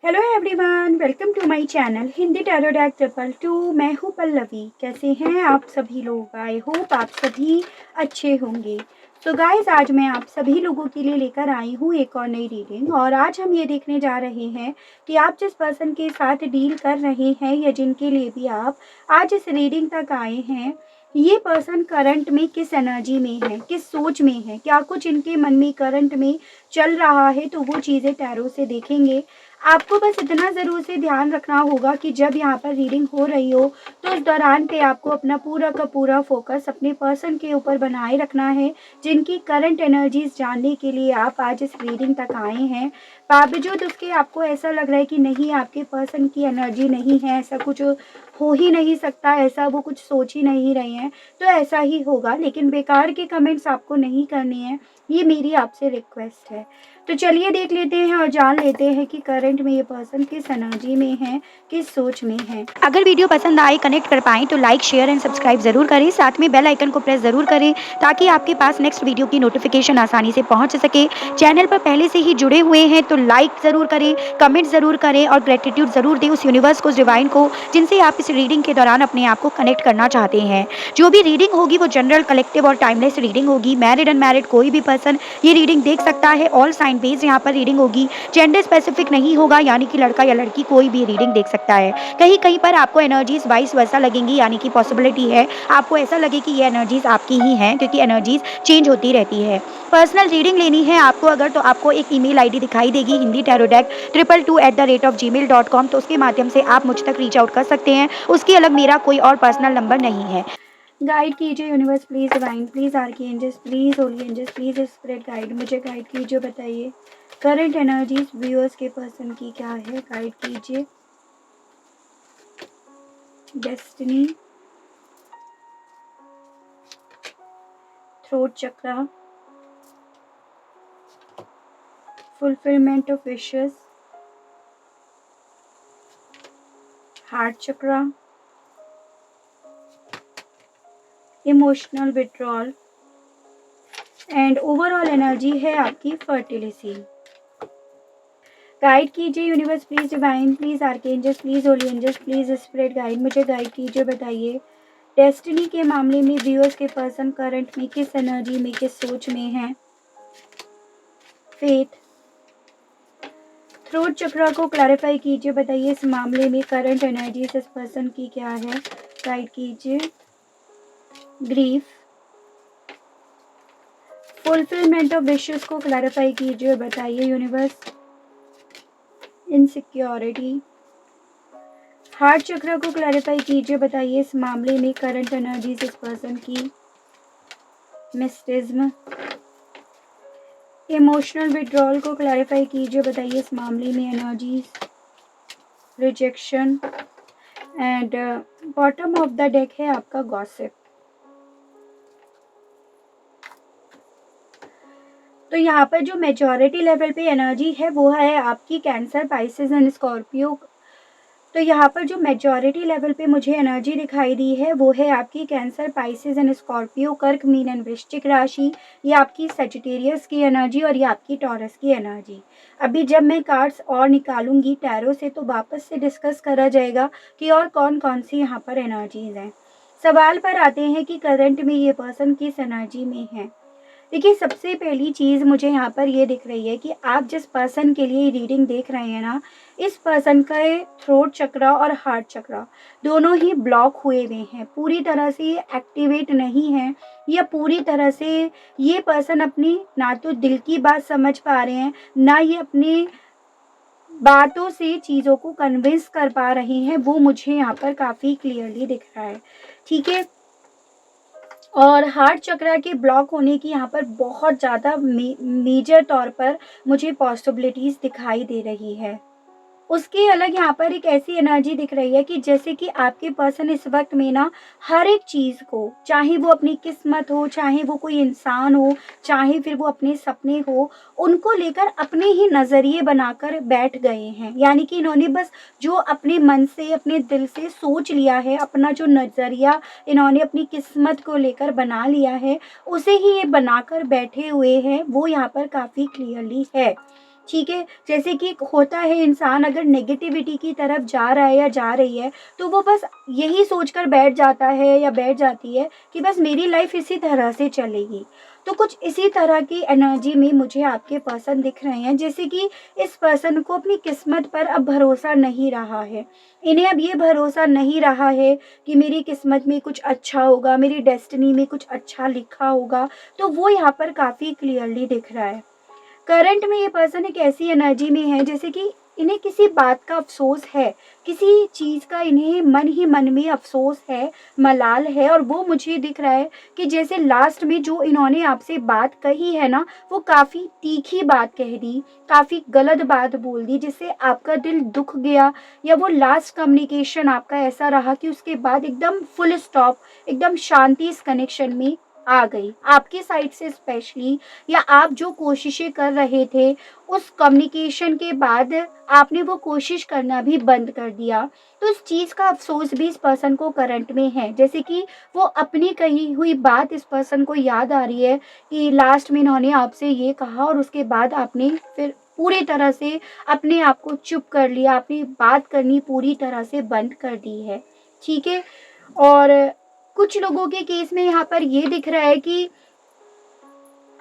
Hello everyone, welcome to my channel Hindi tarot deck 222। मैं हूँ पल्लवी। कैसे हैं आप सभी लोग? आई होप आप सभी अच्छे होंगे। तो गाइस, आज मैं आप सभी लोगों के लिए लेकर आई हूँ एक और नई रीडिंग। और आज हम ये देखने जा रहे हैं कि आप जिस पर्सन के साथ डील कर रहे हैं या जिनके लिए भी आप आज इस रीडिंग तक आए हैं, ये पर्सन करंट में किस एनर्जी में है, किस सोच में है, क्या कुछ इनके मन में करंट में चल रहा है। तो वो चीज़ें टैरो से देखेंगे। आपको बस इतना ज़रूर से ध्यान रखना होगा कि जब यहाँ पर रीडिंग हो रही हो तो उस दौरान पे आपको अपना पूरा का पूरा फोकस अपने पर्सन के ऊपर बनाए रखना है, जिनकी करंट एनर्जीज जानने के लिए आप आज इस रीडिंग तक आए हैं। बावजूद उसके आपको ऐसा लग रहा है कि नहीं, आपके पर्सन की एनर्जी नहीं है, ऐसा कुछ हो ही नहीं सकता, ऐसा वो कुछ सोच ही नहीं रहे हैं, तो ऐसा ही होगा। लेकिन बेकार के कमेंट्स आपको नहीं करने हैं, ये मेरी आपसे रिक्वेस्ट है। तो चलिए देख लेते हैं और जान लेते हैं कि करंट में ये पर्सन किस एनर्जी में है, किस सोच में है। अगर वीडियो पसंद आए, कनेक्ट कर पाएँ तो लाइक, शेयर एंड सब्सक्राइब जरूर करें। साथ में बेल आइकन को प्रेस जरूर करें ताकि आपके पास नेक्स्ट वीडियो की नोटिफिकेशन आसानी से पहुंच सके। चैनल पर पहले से ही जुड़े हुए हैं तो लाइक जरूर करें, कमेंट जरूर करें और ग्रेटिट्यूड जरूर दें उस यूनिवर्स को, डिवाइन को, जिनसे आप इस रीडिंग के दौरान अपने आप को कनेक्ट करना चाहते हैं। जो भी रीडिंग होगी वो जनरल, कलेक्टिव और टाइमलेस रीडिंग होगी। मैरिड अनमैरिड कोई भी पर्सन ये रीडिंग देख सकता है। ऑल साइन बेस्ड यहाँ पर रीडिंग होगी, जेंडर स्पेसिफिक नहीं होगा, यानी कि लड़का या लड़की कोई भी रीडिंग देख सकता है। कहीं कहीं पर आपको एनर्जीज वाइस वैसा लगेंगी, यानी कि पॉसिबिलिटी है आपको ऐसा लगे कि ये एनर्जीज आपकी ही हैं, क्योंकि एनर्जीज चेंज होती रहती है। पर्सनल रीडिंग लेनी है आपको अगर, तो आपको एक ईमेल आईडी दिखाई देगी हिंदी टैरो डेक 222@gmail.com, तो उसके माध्यम से आप मुझ तक रीच आउट कर सकते हैं। उसके अलग मेरा कोई और पर्सनल नंबर नहीं है। गाइड कीजिए universe please, divine please, archangels please, holy angels please, spirit guide, मुझे गाइड कीजिए। बताइए करंट एनर्जीज व्यूअर्स के पर्सन की क्या है, गाइड कीजिए। Destiny, throat chakra, fulfilment of wishes, heart chakra, emotional withdrawal and overall energy है आपकी फर्टिलिटी। गाइड कीजिए universe please, divine please, archangels please, holy angels please, spirit guide, मुझे गाइड कीजिए। बताइए डेस्टिनी के मामले में व्यूअर्स के पर्सन करंट में किस एनर्जी में, किस सोच में है। फेथ, थ्रोट चक्रा को क्लैरिफाई कीजिए। बताइए इस मामले में करंट एनर्जी इस पर्सन की क्या है, गाइड कीजिए। ग्रीफ, फुलफिलमेंट ऑफ विशेस को क्लैरिफाई कीजिए और बताइए यूनिवर्स। इनसिक्योरिटी, हार्ट चक्र को क्लैरिफाई कीजिए। बताइए इस मामले में करंट एनर्जीज इस पर्सन की। मिस्टिज्म, इमोशनल विड्रॉल को क्लैरिफाई कीजिए। बताइए इस मामले में energies. Rejection and bottom of the deck है आपका गॉसिप। तो यहाँ पर जो मेजॉरिटी लेवल पे एनर्जी है वो है आपकी कैंसर, पाइसेस एंड स्कॉर्पियो। तो यहाँ पर जो मेजॉरिटी लेवल पे मुझे एनर्जी दिखाई दी है वो है आपकी कैंसर, पाइसेस एंड स्कॉर्पियो, कर्क, मीन एंड वृश्चिक राशि। ये आपकी सेजिटेरियस की एनर्जी और ये आपकी टॉरस की एनर्जी। अभी जब मैं कार्ड्स और निकालूंगी टैरो से तो वापस से डिस्कस करा जाएगा कि और कौन कौन सी यहाँ पर एनर्जीज हैं। सवाल पर आते हैं कि करंट में ये पर्सन किस एनर्जी में है। देखिए, सबसे पहली चीज़ मुझे यहाँ पर ये दिख रही है कि आप जिस पर्सन के लिए रीडिंग देख रहे हैं ना, इस पर्सन का थ्रोट चक्रा और हार्ट चक्रा दोनों ही ब्लॉक हुए हुए हैं, पूरी तरह से ये एक्टिवेट नहीं है, या पूरी तरह से ये पर्सन अपनी ना तो दिल की बात समझ पा रहे हैं, ना ये अपनी बातों से चीज़ों को कन्विंस कर पा रहे हैं। वो मुझे यहाँ पर काफ़ी क्लियरली दिख रहा है, ठीक है। और हार्ट चक्रा के ब्लॉक होने की यहाँ पर बहुत ज़्यादा मेजर तौर पर मुझे पॉसिबिलिटीज़ दिखाई दे रही है। उसके अलग यहाँ पर एक ऐसी एनर्जी दिख रही है कि जैसे कि आपके पर्सन इस वक्त में ना हर एक चीज़ को, चाहे वो अपनी किस्मत हो, चाहे वो कोई इंसान हो, चाहे फिर वो अपने सपने हो, उनको लेकर अपने ही नज़रिए बनाकर बैठ गए हैं। यानी कि इन्होंने बस जो अपने मन से, अपने दिल से सोच लिया है, अपना जो नज़रिया इन्होंने अपनी किस्मत को लेकर बना लिया है, उसे ही ये बनाकर बैठे हुए हैं। वो यहाँ पर काफ़ी क्लियरली है। ठीक है? जैसे कि एक होता है इंसान अगर नेगेटिविटी की तरफ जा रहा है या जा रही है, तो वो बस यही सोचकर बैठ जाता है या बैठ जाती है कि बस मेरी लाइफ़ इसी तरह से चलेगी। तो कुछ इसी तरह की एनर्जी में मुझे आपके पर्सन दिख रहे हैं, जैसे कि इस पर्सन को अपनी किस्मत पर अब भरोसा नहीं रहा है। इन्हें अब ये भरोसा नहीं रहा है कि मेरी किस्मत में कुछ अच्छा होगा, मेरी डेस्टिनी में कुछ अच्छा लिखा होगा, तो वो यहाँ पर काफ़ी क्लियरली दिख रहा है। करंट में ये पर्सन एक ऐसी एनर्जी में है जैसे कि इन्हें किसी बात का अफ़सोस है, किसी चीज़ का इन्हें मन ही मन में अफ़सोस है, मलाल है, और वो मुझे दिख रहा है कि जैसे लास्ट में जो इन्होंने आपसे बात कही है ना, वो काफ़ी तीखी बात कह दी, काफ़ी गलत बात बोल दी, जिससे आपका दिल दुख गया, या वो लास्ट कम्युनिकेशन आपका ऐसा रहा कि उसके बाद एकदम फुल स्टॉप, एकदम शांति इस कनेक्शन में आ गई। आपकी साइड से स्पेशली, या आप जो कोशिशें कर रहे थे, उस कम्युनिकेशन के बाद आपने वो कोशिश करना भी बंद कर दिया। तो इस चीज़ का अफ़सोस भी इस पर्सन को करंट में है। जैसे कि वो अपनी कही हुई बात इस पर्सन को याद आ रही है कि लास्ट में इन्होंने आपसे ये कहा, और उसके बाद आपने फिर पूरी तरह से अपने आप को चुप कर लिया, अपनी बात करनी पूरी तरह से बंद कर दी है। ठीक है? और कुछ लोगों के केस में यहाँ पर ये दिख रहा है कि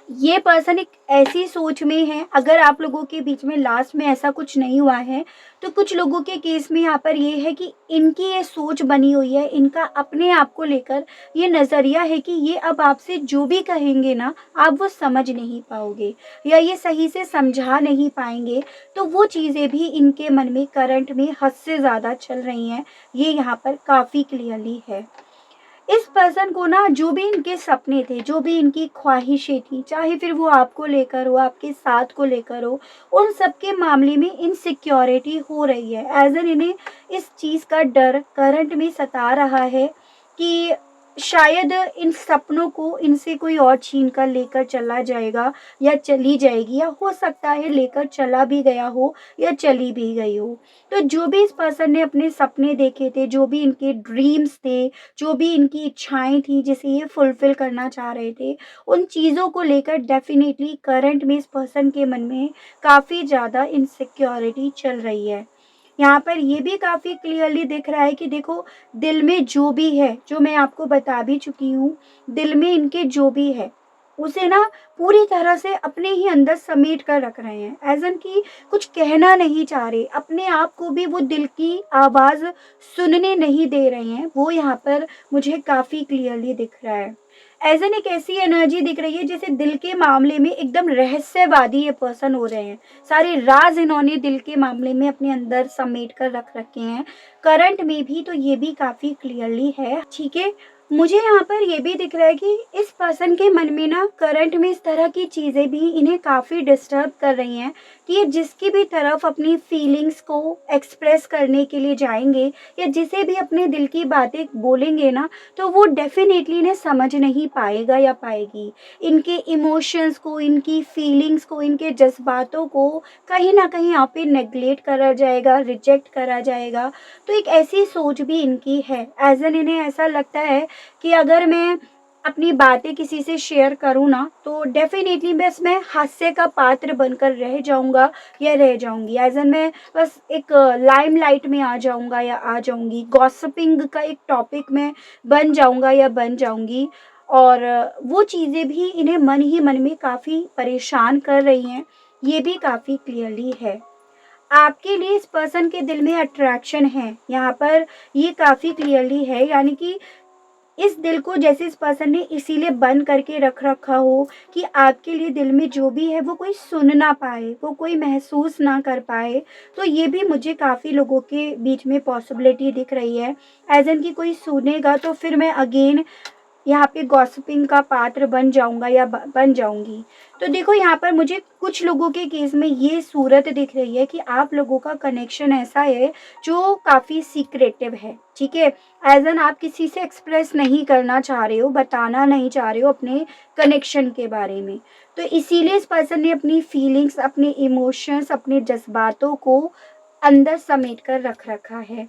ये पर्सन एक ऐसी सोच में है, अगर आप लोगों के बीच में लास्ट में ऐसा कुछ नहीं हुआ है, तो कुछ लोगों के केस में यहाँ पर ये है कि इनकी ये सोच बनी हुई है, इनका अपने आप को लेकर ये नज़रिया है कि ये अब आपसे जो भी कहेंगे ना, आप वो समझ नहीं पाओगे या ये सही से समझा नहीं पाएंगे। तो वो चीज़ें भी इनके मन में करंट में हद से ज़्यादा चल रही हैं, ये यहाँ पर काफ़ी क्लियरली है। इस पर्सन को ना जो भी इनके सपने थे, जो भी इनकी ख्वाहिशें थी, चाहे फिर वो आपको लेकर हो, आपके साथ को लेकर हो, उन सब के मामले में इनसिक्योरिटी हो रही है। एज़ एन इन्हें इस चीज़ का डर करंट में सता रहा है कि शायद इन सपनों को इनसे कोई और छीन कर लेकर चला जाएगा या चली जाएगी, या हो सकता है लेकर चला भी गया हो या चली भी गई हो। तो जो भी इस पर्सन ने अपने सपने देखे थे, जो भी इनके ड्रीम्स थे, जो भी इनकी इच्छाएँ थी जिसे ये फुलफ़िल करना चाह रहे थे, उन चीज़ों को लेकर डेफ़िनेटली करंट में इस पर्सन के मन में काफ़ी ज़्यादा इनसिक्योरिटी चल रही है। यहाँ पर ये भी काफ़ी क्लियरली दिख रहा है कि देखो, दिल में जो भी है, जो मैं आपको बता भी चुकी हूँ, दिल में इनके जो भी है, उसे ना पूरी तरह से अपने ही अंदर समेट कर रख रहे हैं। एज़ एन कि कुछ कहना नहीं चाह रहे, अपने आप को भी वो दिल की आवाज़ सुनने नहीं दे रहे हैं, वो यहाँ पर मुझे काफ़ी क्लियरली दिख रहा है। एज़ एन एक ऐसी एनर्जी दिख रही है जैसे दिल के मामले में एकदम रहस्यवादी ये पर्सन हो रहे हैं। सारे राज़ इन्होंने दिल के मामले में अपने अंदर समेट कर रख रखे हैं। करंट में भी तो ये भी काफ़ी क्लियरली है, ठीक है? मुझे यहाँ पर ये भी दिख रहा है कि इस पर्सन के मन में ना करंट में इस तरह की चीज़ें भी इन्हें काफ़ी डिस्टर्ब कर रही हैं कि ये जिसकी भी तरफ अपनी फीलिंग्स को एक्सप्रेस करने के लिए जाएँगे, या जिसे भी अपने दिल की बातें बोलेंगे ना, तो वो डेफ़िनेटली इन्हें समझ नहीं पाएगा या पाएगी। इनके इमोशंस को, इनकी फीलिंग्स को, इनके जज़्बातों को कहीं न कहीं यहाँ पे नेगलेक्ट करा जाएगा, रिजेक्ट करा जाएगा। तो एक ऐसी सोच भी इनकी है। एज़ एन इन्हें ऐसा लगता है कि अगर मैं अपनी बातें किसी से शेयर करूँ ना, तो डेफ़िनेटली बस मैं हास्य का पात्र बनकर रह जाऊँगा या रह जाऊँगी। एज़ एन मैं बस एक लाइमलाइट में आ जाऊँगा या आ जाऊँगी। गॉसिपिंग का एक टॉपिक मैं बन जाऊँगा या बन जाऊँगी। और वो चीज़ें भी इन्हें मन ही मन में काफ़ी परेशान कर रही हैं। ये भी काफ़ी क्लियरली है। आपके लिए इस पर्सन के दिल में अट्रैक्शन है, यहाँ पर ये काफ़ी क्लियरली है, यानी कि इस दिल को जैसे इस पर्सन ने इसीलिए बंद करके रख रखा हो कि आपके लिए दिल में जो भी है वो कोई सुन ना पाए, वो कोई महसूस ना कर पाए। तो ये भी मुझे काफ़ी लोगों के बीच में पॉसिबिलिटी दिख रही है। एज़ इन कि कोई सुनेगा तो फिर मैं अगेन यहाँ पे गॉसिपिंग का पात्र बन जाऊँगा या ब बन जाऊँगी। तो देखो, यहाँ पर मुझे कुछ लोगों के केस में ये सूरत दिख रही है कि आप लोगों का कनेक्शन ऐसा है जो काफ़ी सीक्रेटिव है, ठीक है? एज़ एन आप किसी से एक्सप्रेस नहीं करना चाह रहे हो, बताना नहीं चाह रहे हो अपने कनेक्शन के बारे में। तो इसीलिए इस पर्सन ने अपनी फीलिंग्स, अपने इमोशंस, अपने जज़्बातों को अंदर समेट कर रख रखा है।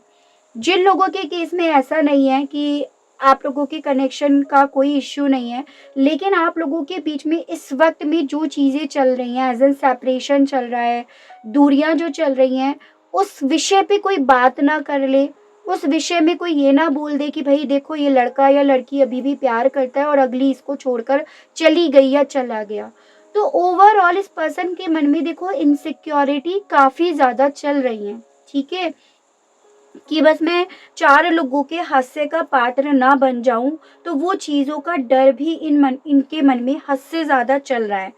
जिन लोगों के केस में ऐसा नहीं है कि आप लोगों के कनेक्शन का कोई इश्यू नहीं है, लेकिन आप लोगों के बीच में इस वक़्त में जो चीज़ें चल रही हैं, एज़ एन सेपरेशन चल रहा है, दूरियाँ जो चल रही हैं, उस विषय पे कोई बात ना कर ले, उस विषय में कोई ये ना बोल दे कि भई देखो ये लड़का या लड़की अभी भी प्यार करता है और अगली इसको छोड़कर चली गई या चला गया। तो ओवरऑल इस पर्सन के मन में देखो इनसिक्योरिटी काफ़ी ज़्यादा चल रही है, ठीक है? कि बस मैं 4 लोगों के हास्य का पात्र ना बन जाऊँ, तो वो चीज़ों का डर भी इनके मन में हद से ज़्यादा चल रहा है।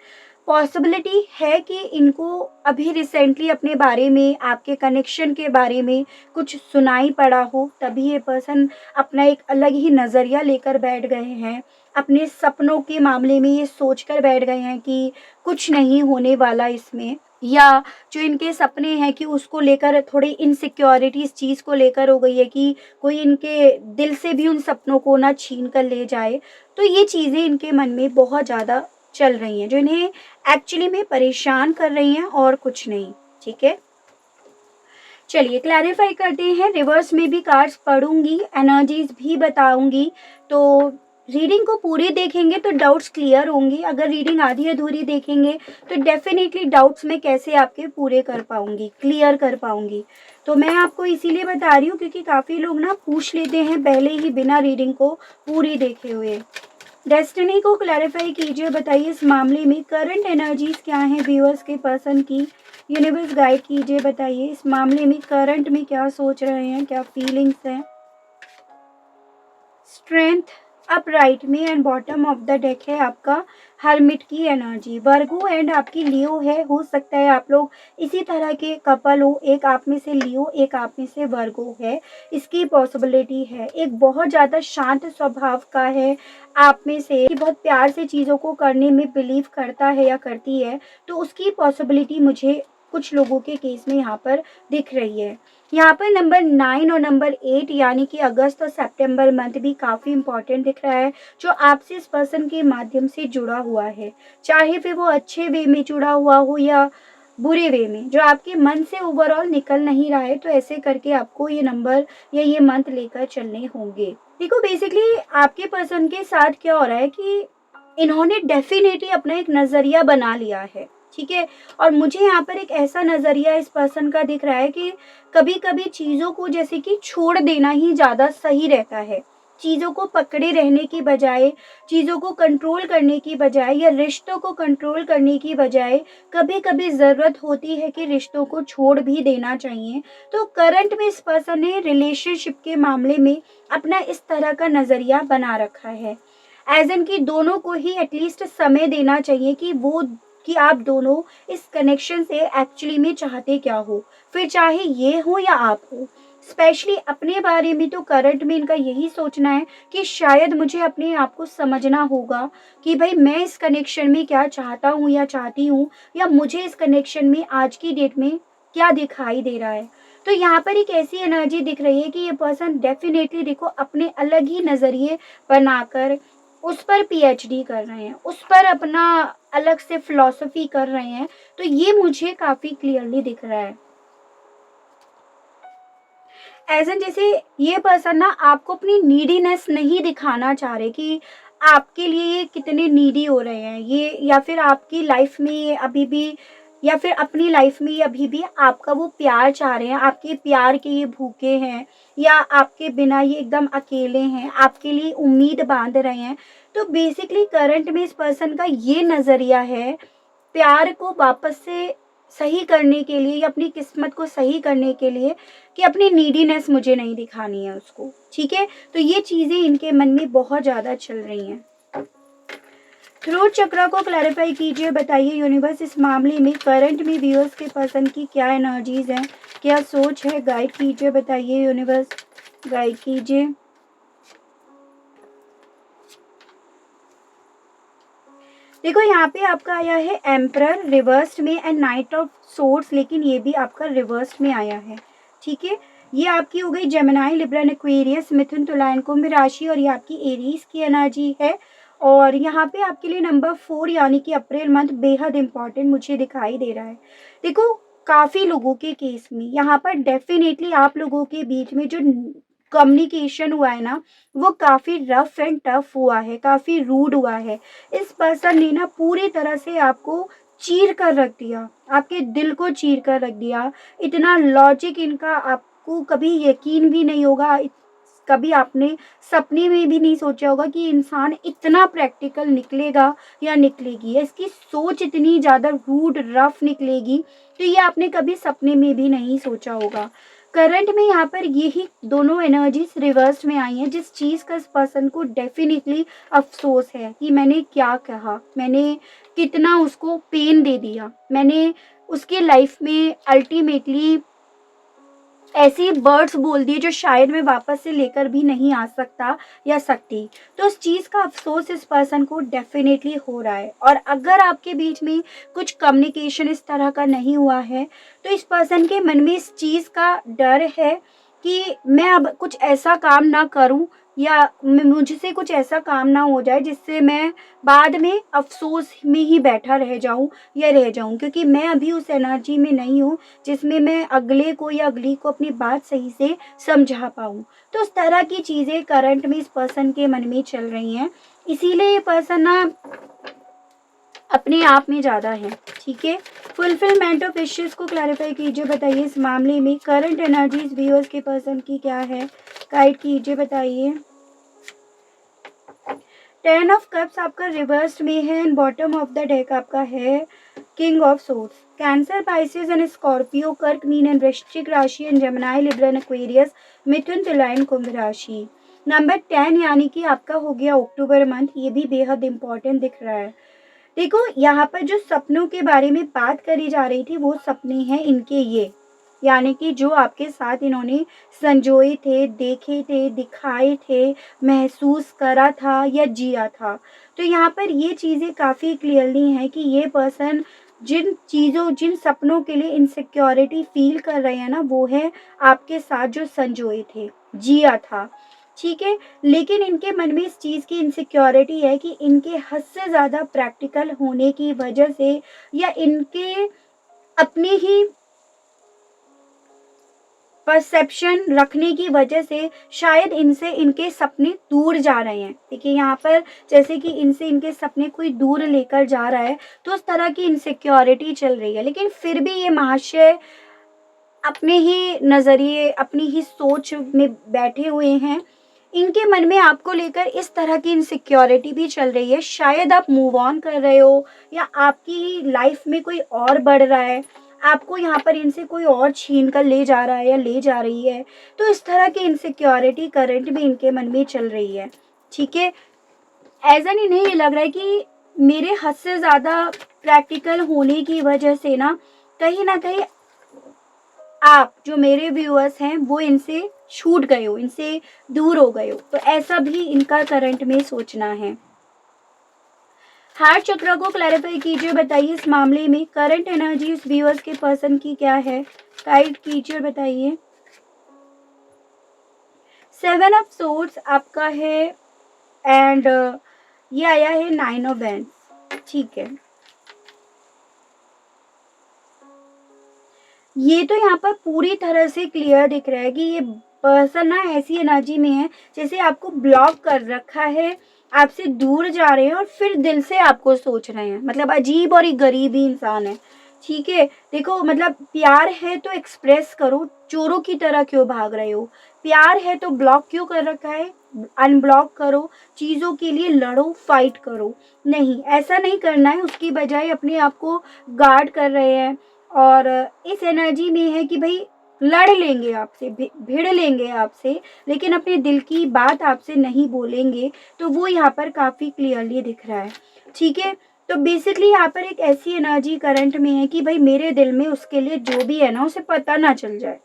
पॉसिबिलिटी है कि इनको अभी रिसेंटली अपने बारे में, आपके कनेक्शन के बारे में कुछ सुनाई पड़ा हो, तभी ये पर्सन अपना एक अलग ही नज़रिया लेकर बैठ गए हैं। अपने सपनों के मामले में ये सोचकर बैठ गए हैं कि कुछ नहीं होने वाला इसमें, या जो इनके सपने हैं कि उसको लेकर थोड़ी इनसिक्योरिटी इस चीज़ को लेकर हो गई है कि कोई इनके दिल से भी उन सपनों को ना छीन कर ले जाए। तो ये चीज़ें इनके मन में बहुत ज़्यादा चल रही हैं, जो इन्हें एक्चुअली में परेशान कर रही हैं और कुछ नहीं, ठीक है? चलिए क्लैरिफ़ाई करते हैं, रिवर्स में भी कार्ड्स पढ़ूँगी, एनर्जीज़ भी बताऊँगी, तो रीडिंग को पूरी देखेंगे तो डाउट्स क्लियर होंगे, अगर रीडिंग आधी-अधूरी देखेंगे तो डेफ़िनेटली डाउट्स मैं कैसे आपके पूरे कर पाऊँगी, क्लियर कर पाऊँगी। तो मैं आपको इसीलिए बता रही हूँ क्योंकि काफ़ी लोग ना पूछ लेते हैं पहले ही बिना रीडिंग को पूरी देखे हुए। डेस्टिनी को क्लैरिफ़ाई कीजिए, बताइए इस मामले में करंट एनर्जीज़ क्या हैं व्यूअर्स के पर्सन की? यूनिवर्स गाइड कीजिए, बताइए इस मामले में करंट में क्या सोच रहे हैं, क्या फीलिंग्स हैं? स्ट्रेंथ अपराइट में and bottom of the deck है आपका हर्मिट की एनर्जी। वर्गो एंड आपकी लियो है, हो सकता है आप लोग इसी तरह के कपल हो, एक आप में से लियो, एक आप में से वर्गो है, इसकी पॉसिबिलिटी है। एक बहुत ज़्यादा शांत स्वभाव का है आप में से, कि बहुत प्यार से चीज़ों को करने में बिलीव करता है या करती है, तो उसकी पॉसिबिलिटी मुझे कुछ लोगों के केस में यहाँ पर दिख रही है। यहाँ पर नंबर 9 और नंबर 8 यानी कि अगस्त और सितंबर मंथ भी काफ़ी इम्पोर्टेंट दिख रहा है, जो आपसे इस पर्सन के माध्यम से जुड़ा हुआ है। चाहे फिर वो अच्छे वे में जुड़ा हुआ हो या बुरे वे में, जो आपके मन से ओवरऑल निकल नहीं रहा है, तो ऐसे करके आपको ये नंबर या ये मंथ लेकर चलने होंगे। देखो बेसिकली आपके पर्सन के साथ क्या हो रहा है कि इन्होंने डेफ़िनेटली अपना एक नज़रिया बना लिया है, ठीक है? और मुझे यहाँ पर एक ऐसा नज़रिया इस पर्सन का दिख रहा है कि कभी-कभी चीज़ों को जैसे कि छोड़ देना ही ज़्यादा सही रहता है। चीज़ों को पकड़े रहने की बजाय, चीज़ों को कंट्रोल करने की बजाय या रिश्तों को कंट्रोल करने की बजाय, कभी-कभी ज़रूरत होती है कि रिश्तों को छोड़ भी देना चाहिए। तो करंट में इस पर्सन ने रिलेशनशिप के मामले में अपना इस तरह का नज़रिया बना रखा है। एज़ इन कि दोनों को ही एटलीस्ट समय देना चाहिए कि आप दोनों इस कनेक्शन से एक्चुअली में चाहते क्या हो, फिर चाहे ये हो या आप हो। स्पेशली अपने बारे में तो करंट में इनका यही सोचना है कि शायद मुझे अपने आप को समझना होगा कि भाई मैं इस कनेक्शन में क्या चाहता हूँ या चाहती हूँ, या मुझे इस कनेक्शन में आज की डेट में क्या दिखाई दे रहा है। तो यहाँ पर एक ऐसी एनर्जी दिख रही है कि ये पर्सन डेफिनेटली देखो अपने अलग ही नज़रिए बनाकर उस पर पीएचडी कर रहे हैं, उस पर अपना अलग से फिलॉसफी कर रहे हैं, तो ये मुझे काफ़ी क्लियरली दिख रहा है। एज़ एन जैसे ये पर्सन ना आपको अपनी नीडीनेस नहीं दिखाना चाह रहे कि आपके लिए ये कितने नीडी हो रहे हैं ये, या फिर आपकी लाइफ में ये अभी भी, या फिर अपनी लाइफ में ये अभी भी आपका वो प्यार चाह रहे हैं, आपके प्यार के ये भूखे हैं, या आपके बिना ये एकदम अकेले हैं, आपके लिए उम्मीद बांध रहे हैं। तो बेसिकली करंट में इस पर्सन का ये नज़रिया है प्यार को वापस से सही करने के लिए या अपनी किस्मत को सही करने के लिए, कि अपनी नीडीनेस मुझे नहीं दिखानी है उसको, ठीक है? तो ये चीज़ें इनके मन में बहुत ज़्यादा चल रही हैं। थ्रोट चक्र को क्लैरिफाई कीजिए, बताइए यूनिवर्स इस मामले में करंट में व्यूअर्स के पर्सन की क्या एनर्जीज हैं, क्या सोच है, गाइड कीजिए, बताइए यूनिवर्स गाइड कीजिए। देखो यहाँ पे आपका आया है एम्परर रिवर्स्ड में एंड नाइट ऑफ सोर्ड्स, लेकिन ये भी आपका रिवर्स्ड में आया है, ठीक है? ये आपकी हो गई जेमिनी, लिब्रा, एक्वेरियस, मिथुन, तुला एंड कुंभ राशि, और ये आपकी एरीज की एनर्जी है। और यहाँ पे आपके लिए नंबर 4 यानी कि अप्रैल मंथ बेहद इंपॉर्टेंट मुझे दिखाई दे रहा है। देखो काफ़ी लोगों के केस में यहाँ पर डेफिनेटली आप लोगों के बीच में जो कम्युनिकेशन हुआ है ना, वो काफ़ी रफ एंड टफ हुआ है, काफ़ी रूड हुआ है। इस पर्सन ने ना पूरी तरह से आपको चीर कर रख दिया, आपके दिल को चीर कर रख दिया। इतना लॉजिक इनका आपको कभी यकीन भी नहीं होगा, कभी आपने सपने में भी नहीं सोचा होगा कि इंसान इतना प्रैक्टिकल निकलेगा या निकलेगी, या इसकी सोच इतनी ज़्यादा रूड रफ निकलेगी, तो ये आपने कभी सपने में भी नहीं सोचा होगा। करंट में यहाँ पर यही दोनों एनर्जीज रिवर्स में आई हैं, जिस चीज़ का इस पर्सन को डेफिनेटली अफसोस है कि मैंने क्या कहा, मैंने कितना उसको पेन दे दिया, मैंने उसकी लाइफ में अल्टीमेटली ऐसी वर्ड्स बोल दिए जो शायद मैं वापस से लेकर भी नहीं आ सकता या सकती। तो उस चीज़ का अफ़सोस इस पर्सन को डेफ़िनेटली हो रहा है। और अगर आपके बीच में कुछ कम्युनिकेशन इस तरह का नहीं हुआ है, तो इस पर्सन के मन में इस चीज़ का डर है कि मैं अब कुछ ऐसा काम ना करूँ, या मुझसे कुछ ऐसा काम ना हो जाए जिससे मैं बाद में अफ़सोस में ही बैठा रह जाऊँ या रह जाऊँ, क्योंकि मैं अभी उस एनर्जी में नहीं हूँ जिसमें मैं अगले को या अगली को अपनी बात सही से समझा पाऊँ। तो उस तरह की चीज़ें करंट में इस पर्सन के मन में चल रही हैं। इसीलिए ये पर्सन ना अपने आप में ज़्यादा है, ठीक है। फुलफिलमेंट ऑफ विशेस को क्लैरिफाई कीजिए, बताइए इस मामले में करंट एनर्जीज व्यूअर्स के पर्सन की क्या है, गाइड कीजिए, बताइए। 10 ऑफ कप्स आपका रिवर्स में है and bottom of the deck आपका है king of swords. Cancer, Pisces and Scorpio, कर्क, मीन एंड वृश्चिक राशि and Gemini, Libra and Aquarius, मिथुन, तुला एंड कुंभ राशि। नंबर 10 यानी कि आपका हो गया अक्टूबर मंथ, ये भी बेहद इंपॉर्टेंट दिख रहा है। देखो यहाँ पर जो सपनों के बारे में बात करी जा रही थी वो सपने हैं इनके ये, यानी कि जो आपके साथ इन्होंने संजोए थे, देखे थे, दिखाए थे, महसूस करा था या जिया था। तो यहाँ पर ये चीज़ें काफ़ी क्लियरली हैं कि ये पर्सन जिन चीज़ों, जिन सपनों के लिए इनसिक्योरिटी फील कर रहे हैं ना, वो है आपके साथ जो संजोए थे, जिया था, ठीक है। लेकिन इनके मन में इस चीज़ की इनसिक्योरिटी है कि इनके हद से ज़्यादा प्रैक्टिकल होने की वजह से, या इनके अपनी ही परसेप्शन रखने की वजह से शायद इनसे इनके सपने दूर जा रहे हैं। देखिए यहाँ पर जैसे कि इनसे इनके सपने कोई दूर लेकर जा रहा है, तो उस तरह की इनसिक्योरिटी चल रही है। लेकिन फिर भी ये महाशय अपने ही नज़रिए, अपनी ही सोच में बैठे हुए हैं। इनके मन में आपको लेकर इस तरह की इनसिक्योरिटी भी चल रही है। शायद आप मूव ऑन कर रहे हो, या आपकी लाइफ में कोई और बढ़ रहा है, आपको यहाँ पर इनसे कोई और छीन कर ले जा रहा है या ले जा रही है। तो इस तरह की इनसिक्योरिटी करंट में इनके मन में चल रही है, ठीक है। ऐसा नहीं ये लग रहा है कि मेरे हद से ज़्यादा प्रैक्टिकल होने की वजह से ना कहीं आप जो मेरे व्यूअर्स हैं वो इनसे छूट गए हो, इनसे दूर हो गए हो। तो ऐसा भी इनका करंट में सोचना है। हार्ट चक्र को क्लैरिफाई कीजिए, बताइए इस मामले में करंट एनर्जी इस व्यूअर्स के पर्सन की क्या है, गाइड कीजिए और बताइए। 7 ऑफ सोर्ड्स आपका है एंड ये आया है 9 ऑफ वैंड्स, ठीक है। ये तो यहाँ पर पूरी तरह से क्लियर दिख रहा है कि ये पर्सन ना ऐसी एनर्जी में है जैसे आपको ब्लॉक कर रखा है, आपसे दूर जा रहे हैं और फिर दिल से आपको सोच रहे हैं। मतलब अजीब और एक गरीब ही इंसान है, ठीक है। देखो मतलब प्यार है तो एक्सप्रेस करो, चोरों की तरह क्यों भाग रहे हो। प्यार है तो ब्लॉक क्यों कर रखा है, अनब्लॉक करो, चीज़ों के लिए लड़ो, फाइट करो। नहीं, ऐसा नहीं करना है, उसकी बजाय अपने आप को गार्ड कर रहे हैं। और इस एनर्जी में है कि भाई लड़ लेंगे आपसे, भिड़ लेंगे आपसे, लेकिन अपने दिल की बात आपसे नहीं बोलेंगे। तो वो यहाँ पर काफ़ी क्लियरली दिख रहा है, ठीक है। तो बेसिकली यहाँ पर एक ऐसी एनर्जी करंट में है कि भाई मेरे दिल में उसके लिए जो भी है ना उसे पता ना चल जाए,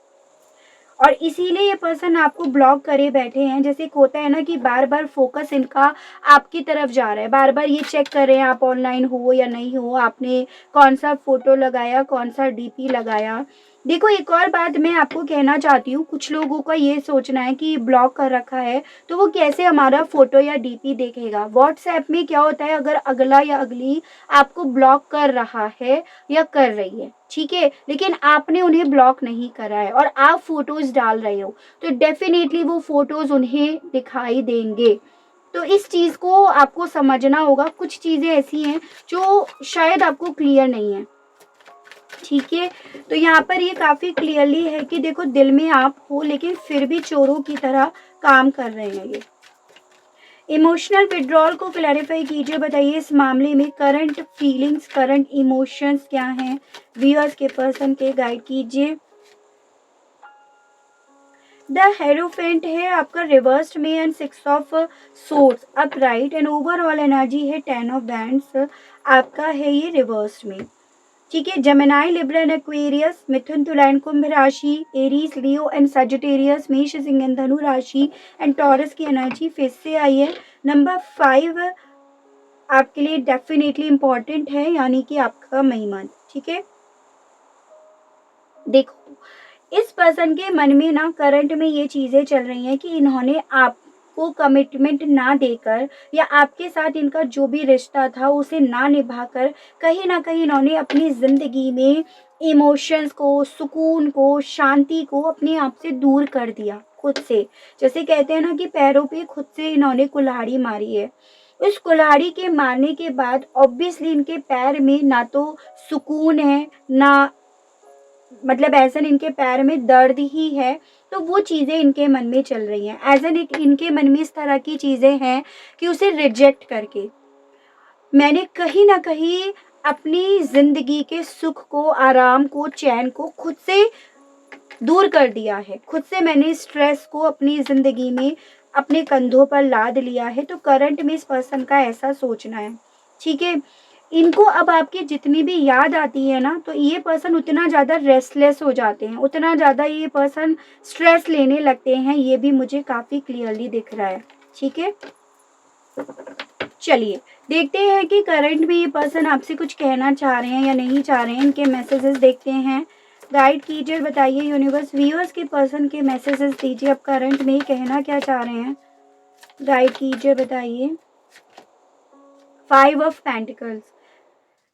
और इसीलिए ये पर्सन आपको ब्लॉक करे बैठे हैं। जैसे एक होता है ना कि बार बार फोकस इनका आपकी तरफ जा रहा है, बार बार ये चेक कर रहे हैं आप ऑनलाइन हो या नहीं हो, आपने कौन सा फोटो लगाया, कौन सा डीपी लगाया। देखो, एक और बात मैं आपको कहना चाहती हूँ, कुछ लोगों का ये सोचना है कि ब्लॉक कर रखा है तो वो कैसे हमारा फ़ोटो या डीपी देखेगा। व्हाट्सऐप में क्या होता है, अगर अगला या अगली आपको ब्लॉक कर रहा है या कर रही है, ठीक है? लेकिन आपने उन्हें ब्लॉक नहीं करा है और आप फ़ोटोज़ डाल रहे हो, तो डेफ़िनेटली वो फ़ोटोज़ उन्हें दिखाई देंगे। तो इस चीज़ को आपको समझना होगा। कुछ चीज़ें ऐसी हैं जो शायद आपको क्लियर नहीं है। ठीक है, तो यहाँ पर ये काफ़ी क्लियरली है कि देखो, दिल में आप हो लेकिन फिर भी चोरों की तरह काम कर रहे हैं ये। इमोशनल विड्रॉल को क्लैरिफाई कीजिए, बताइए इस मामले में करंट फीलिंग्स, करंट इमोशंस क्या हैं, व्यूअर्स के पर्सन के गाइड कीजिए। द हेरोफेंट है आपका रिवर्स्ड में and 6 of swords upright and overall energy है 10 ऑफ बैंड्स आपका है ये रिवर्स्ड में। ठीक है, जेमिनाई, लिब्रा एंड एक्वेरियस, मिथुन, तुला एंड कुंभ राशि, एरीज, लियो एंड सजिटेरियस, मेष, सिंह एंड धनु राशि एंड टॉरस की एनर्जी फिर से आई है। नंबर 5 आपके लिए डेफिनेटली इम्पॉर्टेंट है, यानी कि आपका मई मंथ। ठीक है, देखो, इस पर्सन के मन में ना करंट में ये चीज़ें चल रही हैं कि इन्होंने आपको कमिटमेंट ना देकर या आपके साथ इनका जो भी रिश्ता था उसे ना निभाकर कहीं ना कहीं इन्होंने अपनी ज़िंदगी में इमोशंस को, सुकून को, शांति को अपने आप से दूर कर दिया खुद से। जैसे कहते हैं ना कि पैरों पे खुद से इन्होंने कुल्हाड़ी मारी है। उस कुल्हाड़ी के मारने के बाद ऑब्वियसली इनके पैर में ना तो सुकून है, ना मतलब एज़ एन इनके पैर में दर्द ही है। तो वो चीज़ें इनके मन में चल रही हैं, एज़ एन एक इनके मन में इस तरह की चीज़ें हैं कि उसे रिजेक्ट करके मैंने कहीं ना कहीं अपनी ज़िंदगी के सुख को, आराम को, चैन को खुद से दूर कर दिया है। खुद से मैंने स्ट्रेस को अपनी ज़िंदगी में अपने कंधों पर लाद लिया है। तो करंट में इस पर्सन का ऐसा सोचना है। ठीक है, इनको अब आपकी जितनी भी याद आती है ना, तो ये पर्सन उतना ज़्यादा रेस्टलेस हो जाते हैं, उतना ज़्यादा ये पर्सन स्ट्रेस लेने लगते हैं। ये भी मुझे काफ़ी क्लियरली दिख रहा है। ठीक है, चलिए देखते हैं कि करंट में ये पर्सन आपसे कुछ कहना चाह रहे हैं या नहीं चाह रहे हैं। इनके मैसेजेस देखते हैं, गाइड कीजिए, बताइए यूनिवर्स। व्यूअर्स के पर्सन के मैसेजेस दीजिए, अब करंट में कहना क्या चाह रहे हैं, गाइड कीजिए, बताइए। 5 ऑफ पेंटिकल्स।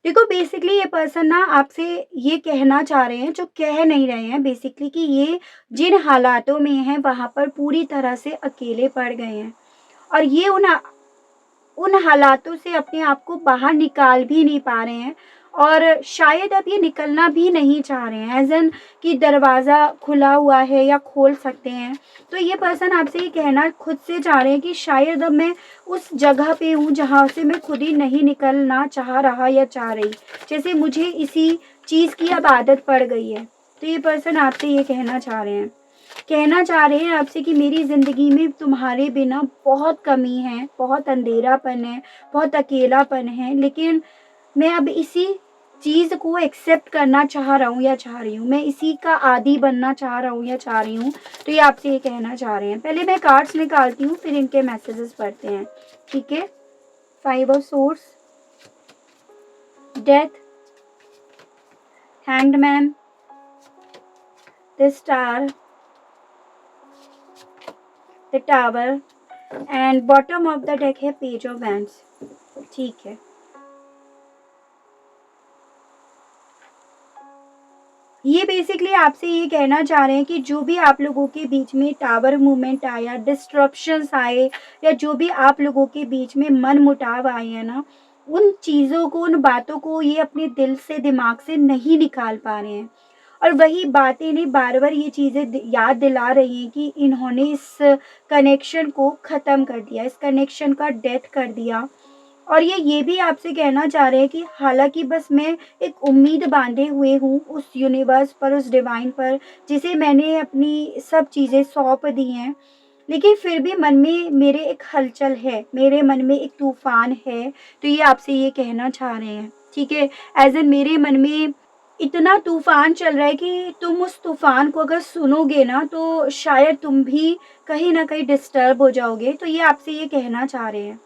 देखो, बेसिकली ये पर्सन ना आपसे ये कहना चाह रहे हैं जो कह नहीं रहे हैं, बेसिकली कि ये जिन हालातों में हैं वहाँ पर पूरी तरह से अकेले पड़ गए हैं और ये उन हालातों से अपने आप को बाहर निकाल भी नहीं पा रहे हैं और शायद अब ये निकलना भी नहीं चाह रहे हैं, एज एन कि दरवाज़ा खुला हुआ है या खोल सकते हैं। तो ये पर्सन आपसे ये कहना खुद से चाह रहे हैं कि शायद अब मैं उस जगह पे हूँ जहाँ से मैं खुद ही नहीं निकलना चाह रहा या चाह रही, जैसे मुझे इसी चीज़ की अब आदत पड़ गई है। तो ये पर्सन आपसे ये कहना चाह रहे हैं आपसे कि मेरी ज़िंदगी में तुम्हारे बिना बहुत कमी है, बहुत अंधेरापन है, बहुत अकेलापन है, लेकिन मैं अब इसी चीज़ को एक्सेप्ट करना चाह रहा हूँ या चाह रही हूँ, मैं इसी का आदी बनना चाह रहा हूँ या चाह रही हूँ। तो ये आपसे ये कहना चाह रहे हैं। पहले मैं कार्ड्स निकालती हूँ, फिर इनके मैसेजेस पढ़ते हैं। ठीक है, 5 of source, death, hanged man, the star, the tower and bottom of the deck है पेज ऑफ वैंड्स। ठीक है, ये बेसिकली आपसे ये कहना चाह रहे हैं कि जो भी आप लोगों के बीच में टावर मूवमेंट आया, डिस्ट्रप्शंस आए या जो भी आप लोगों के बीच में मन मुटाव आए हैं ना, उन चीज़ों को, उन बातों को ये अपने दिल से, दिमाग से नहीं निकाल पा रहे हैं और वही बातें इन्हें बार बार ये चीज़ें याद दिला रही हैं कि इन्होंने इस कनेक्शन को ख़त्म कर दिया, इस कनेक्शन का डेथ कर दिया। और ये भी आपसे कहना चाह रहे हैं कि हालांकि बस मैं एक उम्मीद बांधे हुए हूँ उस यूनिवर्स पर, उस डिवाइन पर, जिसे मैंने अपनी सब चीज़ें सौंप दी हैं, लेकिन फिर भी मन में मेरे एक हलचल है, मेरे मन में एक तूफान है। तो ये आपसे ये कहना चाह रहे हैं। ठीक है, एज एन मेरे मन में इतना तूफान चल रहा है कि तुम उस तूफान को अगर सुनोगे ना तो शायद तुम भी कहीं ना कहीं डिस्टर्ब हो जाओगे। तो ये आपसे ये कहना चाह रहे हैं।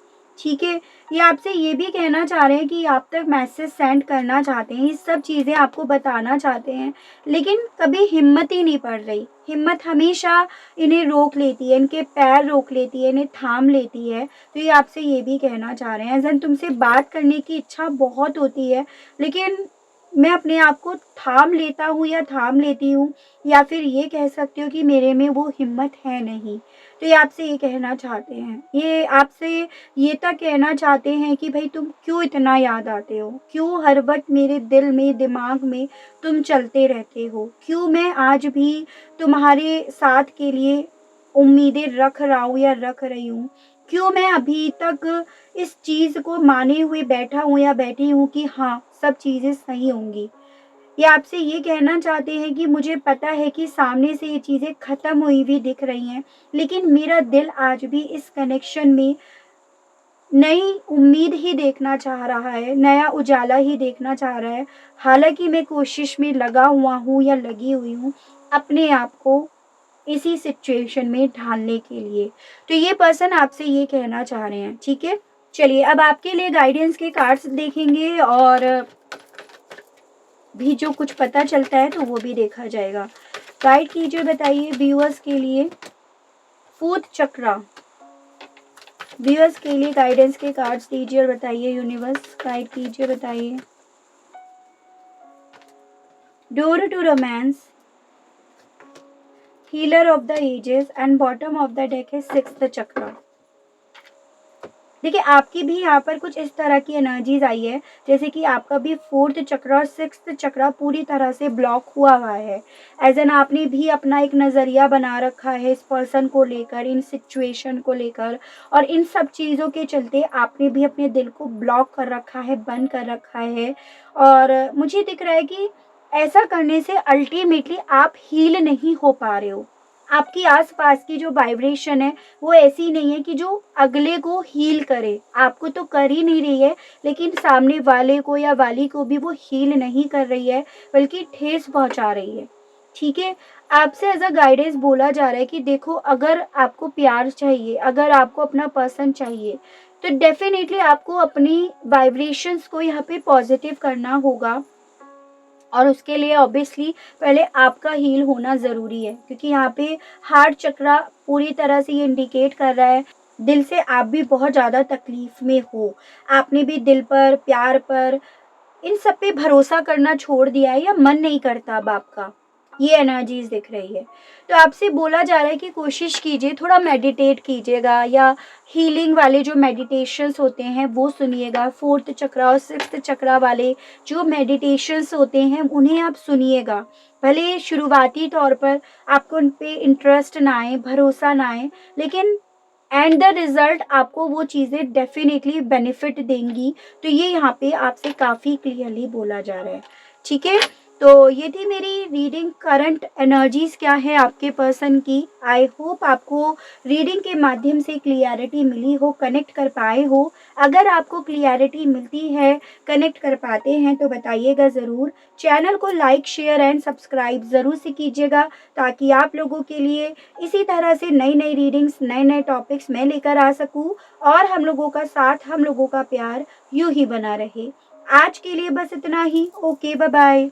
ठीक है। ये आपसे ये भी कहना चाह रहे हैं कि आप तक मैसेज सेंड करना चाहते हैं, ये सब चीज़ें आपको बताना चाहते हैं, लेकिन कभी हिम्मत ही नहीं पड़ रही। हिम्मत हमेशा इन्हें रोक लेती है, इनके पैर रोक लेती है, इन्हें थाम लेती है। तो ये आपसे ये भी कहना चाह रहे हैं, एज़ एन तुमसे बात करने की इच्छा बहुत होती है, लेकिन मैं अपने आप को थाम लेता हूँ या थाम लेती हूँ, या फिर ये कह सकती हूँ कि मेरे में वो हिम्मत है नहीं। तो ये आपसे ये कहना चाहते हैं। ये आपसे ये तक कहना चाहते हैं कि भई तुम क्यों इतना याद आते हो? क्यों हर वक़्त मेरे दिल में, दिमाग में तुम चलते रहते हो? क्यों मैं आज भी तुम्हारे साथ के लिए उम्मीदें रख रहा हूँ या रख रही हूँ? क्यों मैं अभी तक इस चीज़ को माने हुए बैठा हूँ या बैठी हूँ कि हाँ, सब चीज़ें सही होंगी? ये आपसे ये कहना चाहते हैं कि मुझे पता है कि सामने से ये चीज़ें ख़त्म हुई हुई दिख रही हैं, लेकिन मेरा दिल आज भी इस कनेक्शन में नई उम्मीद ही देखना चाह रहा है, नया उजाला ही देखना चाह रहा है। हालाँकि मैं कोशिश में लगा हुआ हूँ या लगी हुई हूँ, अपने आप को इसी सिचुएशन में ढालने के लिए। तो ये पर्सन आपसे ये कहना चाह रहे हैं, ठीक है? चलिए अब आपके लिए गाइडेंस के कार्ड्स देखेंगे और भी जो कुछ पता चलता है तो वो भी देखा जाएगा। गाइड कीजिए, बताइए व्यूअर्स के लिए फोर्थ चक्रा, व्यूअर्स के लिए गाइडेंस के कार्ड्स दीजिए और बताइए यूनिवर्स, गाइड कीजिए, बताइए। Door to romance, healer of the ages and bottom of the deck है सिक्स्थ चक्रा। देखिए आपकी भी यहाँ पर कुछ इस तरह की एनर्जीज आई है, जैसे कि आपका भी फोर्थ चक्रा और सिक्स्थ चक्रा पूरी तरह से ब्लॉक हुआ हुआ है। एज एन आपने भी अपना एक नज़रिया बना रखा है इस पर्सन को लेकर, इन सिचुएशन को लेकर, और इन सब चीज़ों के चलते आपने भी अपने दिल को ब्लॉक कर रखा है, बंद कर रखा है। और मुझे दिख रहा है कि ऐसा करने से अल्टीमेटली आप हील नहीं हो पा रहे हो। आपकी आसपास की जो वाइब्रेशन है वो ऐसी नहीं है कि जो अगले को हील करे। आपको तो कर ही नहीं रही है, लेकिन सामने वाले को या वाली को भी वो हील नहीं कर रही है, बल्कि ठेस पहुंचा रही है। ठीक है, आपसे एज अ गाइडेंस बोला जा रहा है कि देखो, अगर आपको प्यार चाहिए, अगर आपको अपना पर्सन चाहिए, तो डेफिनेटली आपको अपनी वाइब्रेशंस को यहाँ पे पॉजिटिव करना होगा। और उसके लिए ऑब्वियसली पहले आपका हील होना ज़रूरी है, क्योंकि यहाँ पे हार्ट चक्रा पूरी तरह से ये इंडिकेट कर रहा है दिल से आप भी बहुत ज़्यादा तकलीफ में हो। आपने भी दिल पर, प्यार पर, इन सब पे भरोसा करना छोड़ दिया है या मन नहीं करता अब आपका, ये एनर्जीज दिख रही है। तो आपसे बोला जा रहा है कि कोशिश कीजिए, थोड़ा मेडिटेट कीजिएगा या हीलिंग वाले जो मेडिटेशंस होते हैं वो सुनिएगा। फोर्थ चक्रा और सिक्स्थ चक्रा वाले जो मेडिटेशंस होते हैं उन्हें आप सुनिएगा। भले शुरुआती तौर पर आपको उन पे इंटरेस्ट ना आए, भरोसा ना आए, लेकिन एंड द रिजल्ट आपको वो चीज़ें डेफिनेटली बेनिफिट देंगी। तो ये यहाँ पे आपसे काफ़ी क्लियरली बोला जा रहा है। ठीक है, तो ये थी मेरी रीडिंग, करंट एनर्जीज क्या है आपके पर्सन की। आई होप आपको रीडिंग के माध्यम से क्लियरिटी मिली हो, कनेक्ट कर पाए हो। अगर आपको क्लियरिटी मिलती है, कनेक्ट कर पाते हैं तो बताइएगा ज़रूर। चैनल को लाइक, शेयर एंड सब्सक्राइब ज़रूर से कीजिएगा, ताकि आप लोगों के लिए इसी तरह से नई नई रीडिंग्स, नए नए टॉपिक्स मैं लेकर आ सकूं, और हम लोगों का साथ, हम लोगों का प्यार यूं ही बना रहे। आज के लिए बस इतना ही। Okay, bye bye.